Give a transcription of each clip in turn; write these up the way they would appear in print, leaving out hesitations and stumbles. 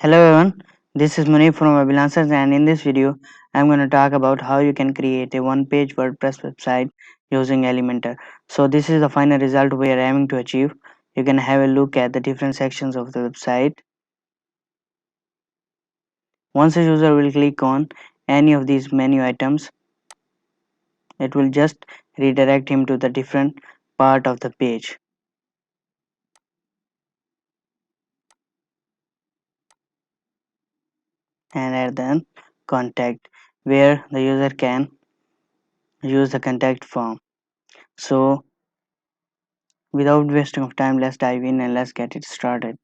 Hello everyone, this is Munif from Weblancers, and in this video I'm going to talk about how you can create a one-page WordPress website using Elementor. So this is the final result we are aiming to achieve. You can have a look at the different sections of the website. Once a user will click on any of these menu items, it will just redirect him to the different part of the page. And at then contact, where the user can use the contact form. So without wasting of time, let's dive in and let's get it started.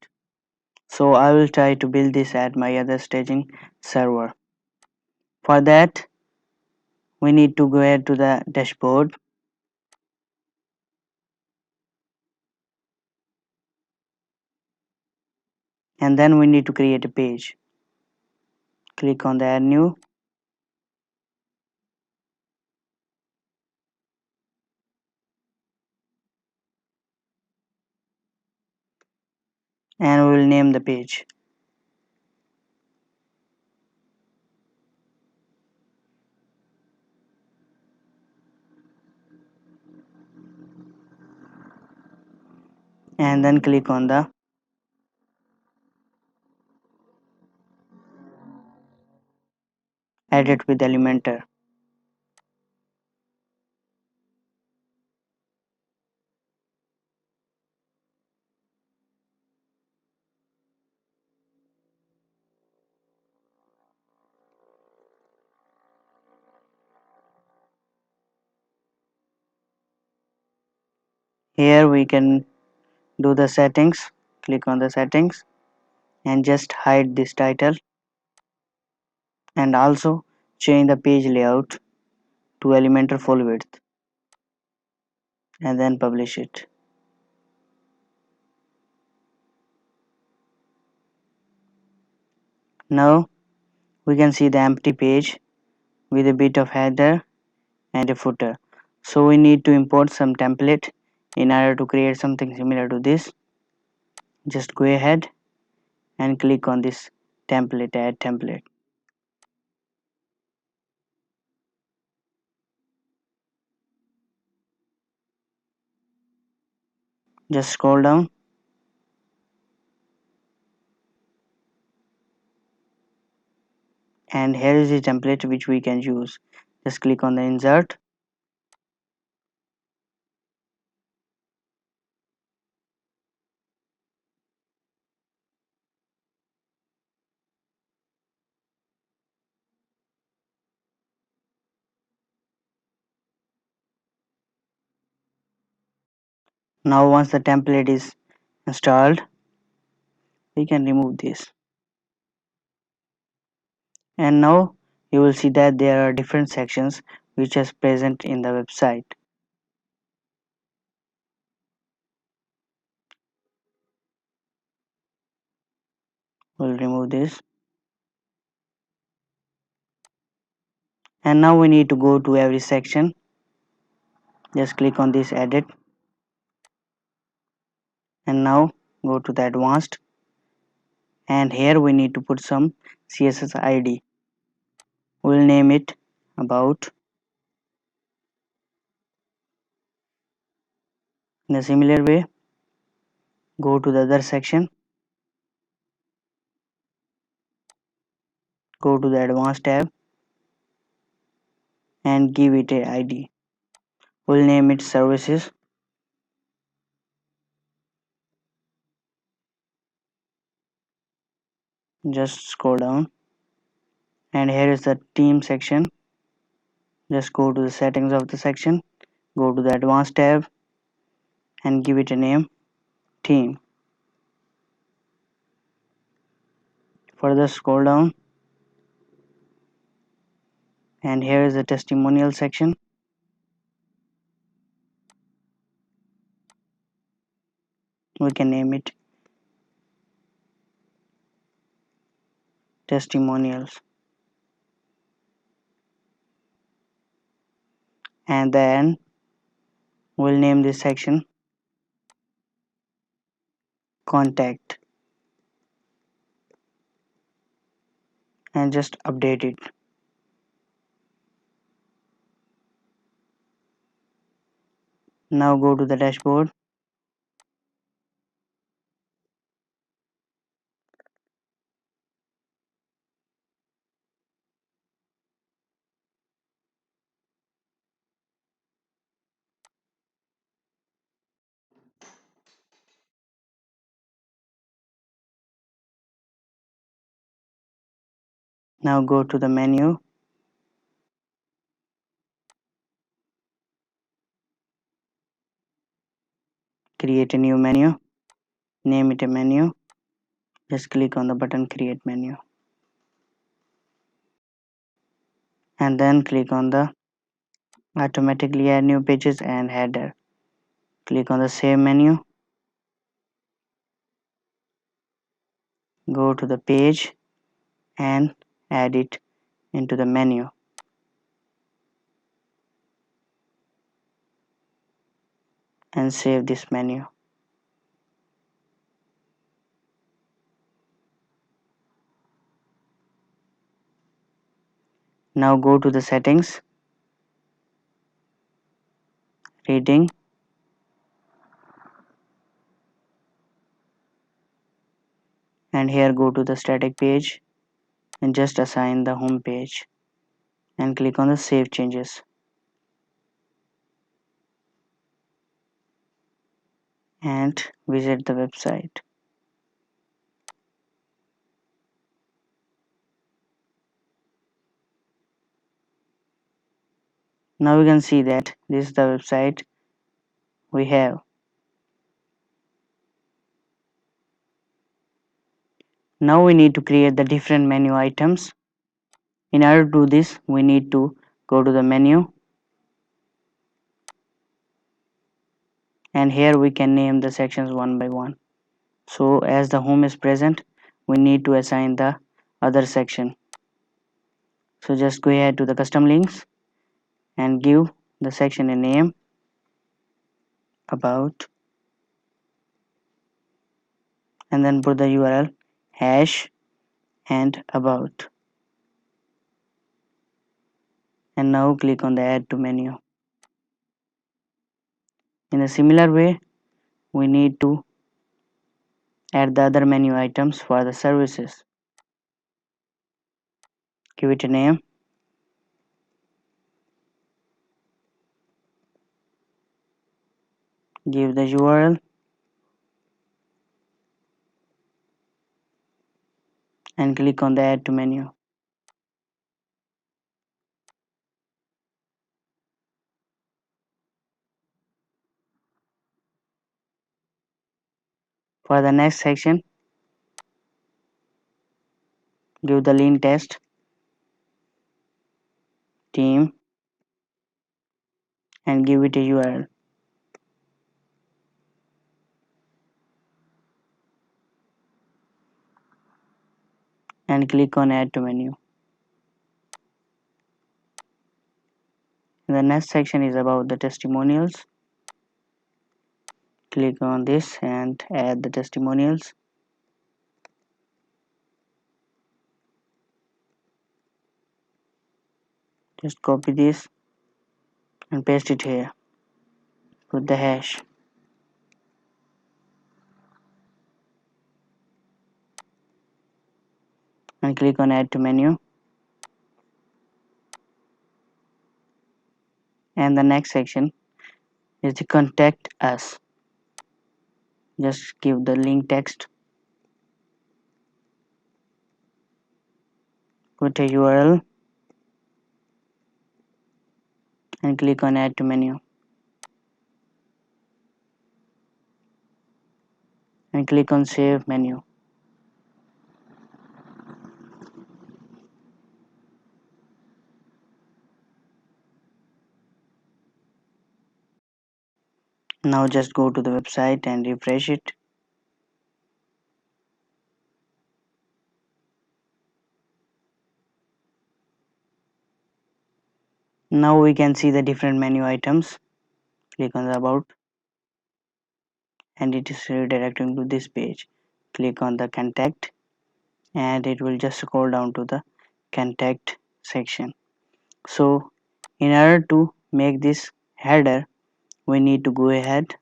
So I will try to build this at my other staging server. For that, we need to go ahead to the dashboard, and then we need to create a page. Click on the add new, and we will name the page. And then click on the edit with Elementor. Here we can do the settings. Click on the settings and just hide this title, and also change the page layout to Elementor full width and then publish it. Now we can see the empty page with a bit of header and a footer. So we need to import some template in order to create something similar to this. Just go ahead and click on this template, add template. Just scroll down and here is the template which we can use. Just click on the insert now. Once the template is installed, we can remove this, and now you will see that there are different sections which is present in the website. We'll remove this, and now we need to go to every section. Just click on this edit, and now go to the advanced, and here we need to put some CSS ID. We'll name it about. In a similar way, go to the other section, go to the advanced tab and give it a ID. We'll name it services. Just scroll down, and here is the team section. Just go to the settings of the section, go to the advanced tab and give it a name, team. Further scroll down, and here is the testimonial section. We can name it testimonials, and then we'll name this section contact. and just update it. Now go to the dashboard. Now go to the menu, create a new menu, name it a menu. Just click on the button create menu and then click on the automatically add new pages and header. Click on the save menu, go to the page and add it into the menu and save this menu. Now go to the settings, reading, and here go to the static page and just assign the home page and click on the save changes and visit the website. Now we can see that this is the website we have. Now we need to create the different menu items. In order to do this, we need to go to the menu and here we can name the sections one by one. So as the home is present, we need to assign the other section. So just go ahead to the custom links and give the section a name, about, and then put the URL hash and about, and now click on the add to menu. In a similar way, we need to add the other menu items for the services. Give it a name, give the URL and click on the add to menu. For the next section, give the link test, team, and give it a URL and click on add to menu. The next section is about the testimonials. Click on this and add the testimonials. Just copy this and paste it here. Put the hash and click on add to menu. And the next section is the contact us. Just give the link text, put a URL and click on add to menu and click on save menu. Now just go to the website and refresh it. Now we can see the different menu items. Click on the about and it is redirecting to this page. Click on the contact and it will just scroll down to the contact section. So in order to make this header, we need to go ahead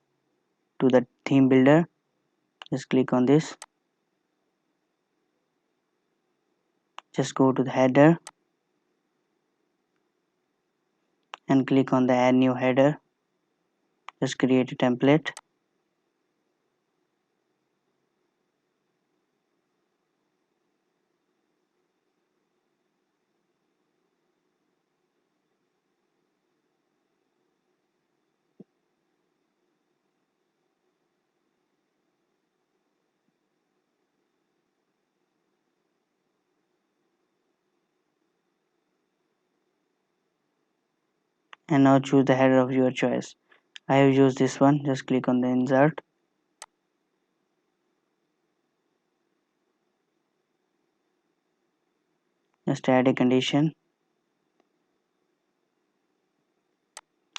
to the theme builder. Just click on this. Just go to the header and click on the add new header. Just create a template. And now choose the header of your choice. I have used this one. Just click on the insert. Just add a condition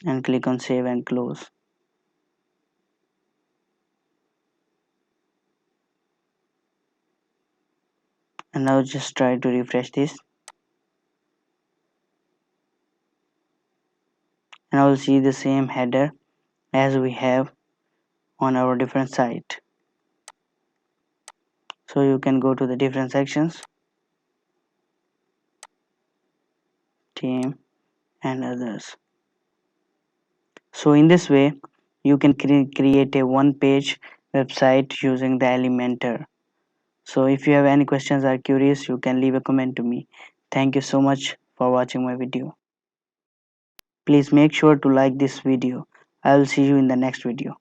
and click on save and close. And now just try to refresh this, and I will see the same header as we have on our different site. So you can go to the different sections, team and others. So in this way you can create a one page website using the Elementor. So if you have any questions or curious, you can leave a comment to me. Thank you so much for watching my video. Please make sure to like this video. I will see you in the next video.